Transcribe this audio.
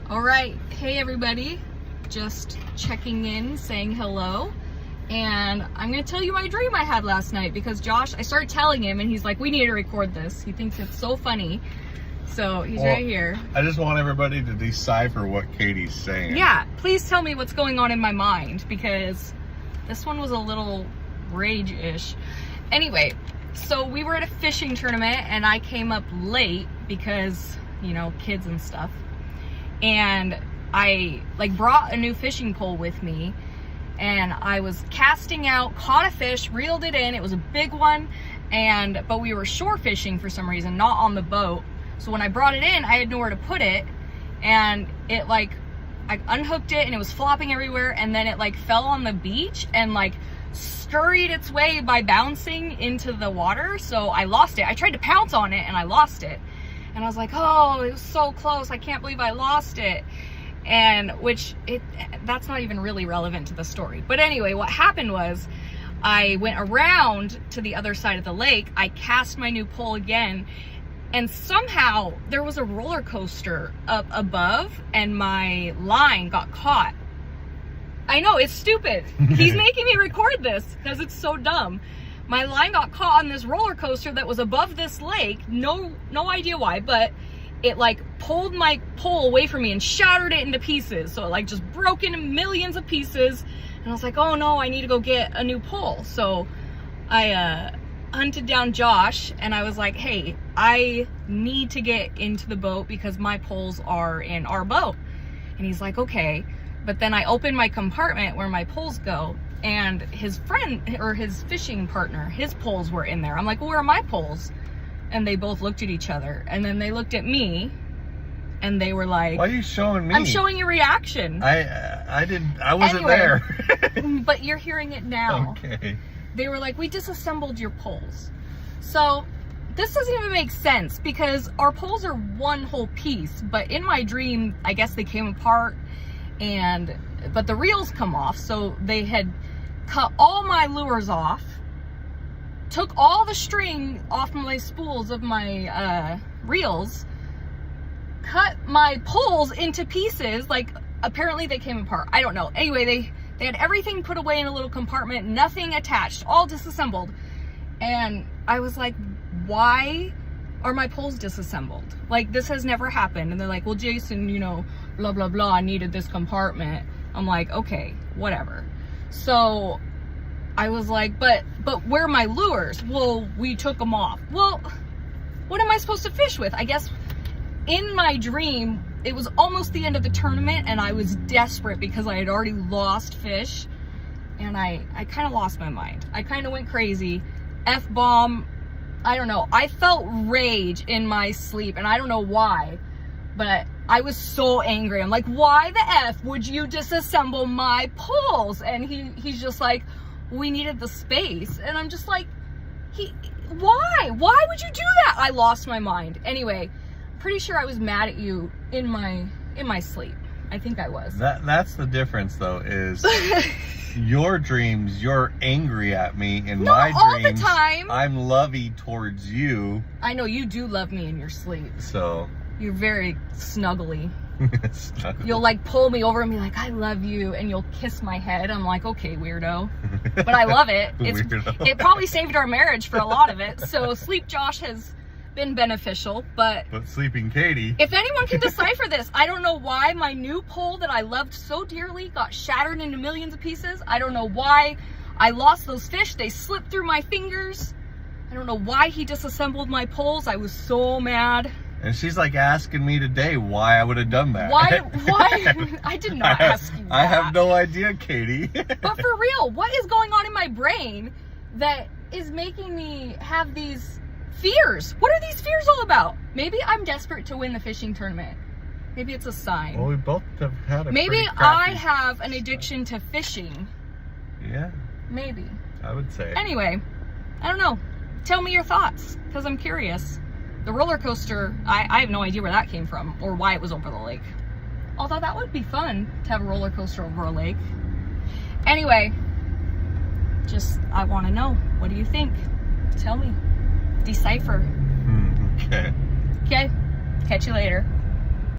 All right, hey everybody, just checking in, saying hello, and I'm gonna tell you my dream I had last night because Josh, I started telling him and he's like, we need to record this. He thinks it's so funny, so he's right here. I just want everybody to decipher what Katie's saying. Yeah, please tell me what's going on in my mind because this one was a little rage-ish. Anyway, so we were at a fishing tournament and I came up late because, you know, kids and stuff. And I brought a new fishing pole with me and I was casting out, caught a fish, reeled it in. It was a big one, but we were shore fishing for some reason, not on the boat. So when I brought it in, I had nowhere to put it, and it I unhooked it and it was flopping everywhere, and then it fell on the beach and scurried its way by bouncing into the water. So I lost it. I tried to pounce on it and I lost it. And I was like, oh, it was so close. I can't believe I lost it. And that's not even really relevant to the story. But anyway, what happened was I went around to the other side of the lake. I cast my new pole again. And somehow there was a roller coaster up above and my line got caught. I know, it's stupid. He's making me record this because it's so dumb. My line got caught on this roller coaster that was above this lake. No idea why, but it pulled my pole away from me and shattered it into pieces. So it just broke into millions of pieces. And I was like, oh no, I need to go get a new pole. So I hunted down Josh and I was like, hey, I need to get into the boat because my poles are in our boat. And he's like, okay. But then I opened my compartment where my poles go, and his friend, or his fishing partner, his poles were in there. I'm like, well, where are my poles? And they both looked at each other, and then they looked at me, and they were like, why are you showing me? I'm showing your reaction. I wasn't there. But you're hearing it now. Okay. They were like, we disassembled your poles. So this doesn't even make sense because our poles are one whole piece, but in my dream, I guess they came apart, but the reels come off. So they had cut all my lures off, took all the string off my spools of my reels, cut my poles into pieces. Apparently they came apart. I don't know. Anyway, they had everything put away in a little compartment, nothing attached, all disassembled. And I was like, why are my poles disassembled? This has never happened. And they're like, well, Jason, you know, blah, blah, blah, I needed this compartment. I'm like, okay, whatever. So I was like, but where are my lures? Well, we took them off. Well, what am I supposed to fish with? I guess in my dream, it was almost the end of the tournament and I was desperate because I had already lost fish, and I kind of lost my mind. I kind of went crazy. F-bomb. I don't know. I felt rage in my sleep and I don't know why, but I was so angry. I'm like, why the F would you disassemble my poles? And he's just like, we needed the space. And I'm just like, why? Why would you do that? I lost my mind. Anyway, pretty sure I was mad at you in my sleep. I think I was. That's the difference though, is your dreams, you're angry at me. In no, my all dreams, the time. I'm lovey towards you. I know you do love me in your sleep. So you're very snuggly. Snuggly. You'll pull me over and be like, I love you, and you'll kiss my head. I'm like, okay, weirdo. But I love it. Weirdo. It probably saved our marriage for a lot of it. So Sleep Josh has been beneficial, but Sleeping Katie, if anyone can decipher this, I don't know why my new pole that I loved so dearly got shattered into millions of pieces. I don't know why I lost those fish. They slipped through my fingers. I don't know why he disassembled my poles. I was so mad. And she's asking me today why I would have done that. Why? I did not ask you that. I have no idea, Katie. But for real, what is going on in my brain that is making me have these fears? What are these fears all about? Maybe I'm desperate to win the fishing tournament. Maybe it's a sign. Well, we both have had a Maybe I have an addiction to fishing. Yeah. Maybe. I would say. Anyway, I don't know. Tell me your thoughts, because I'm curious. The roller coaster, I have no idea where that came from or why it was over the lake. Although that would be fun to have a roller coaster over a lake. Anyway, I want to know. What do you think? Tell me. Decipher. Okay. Okay. Catch you later.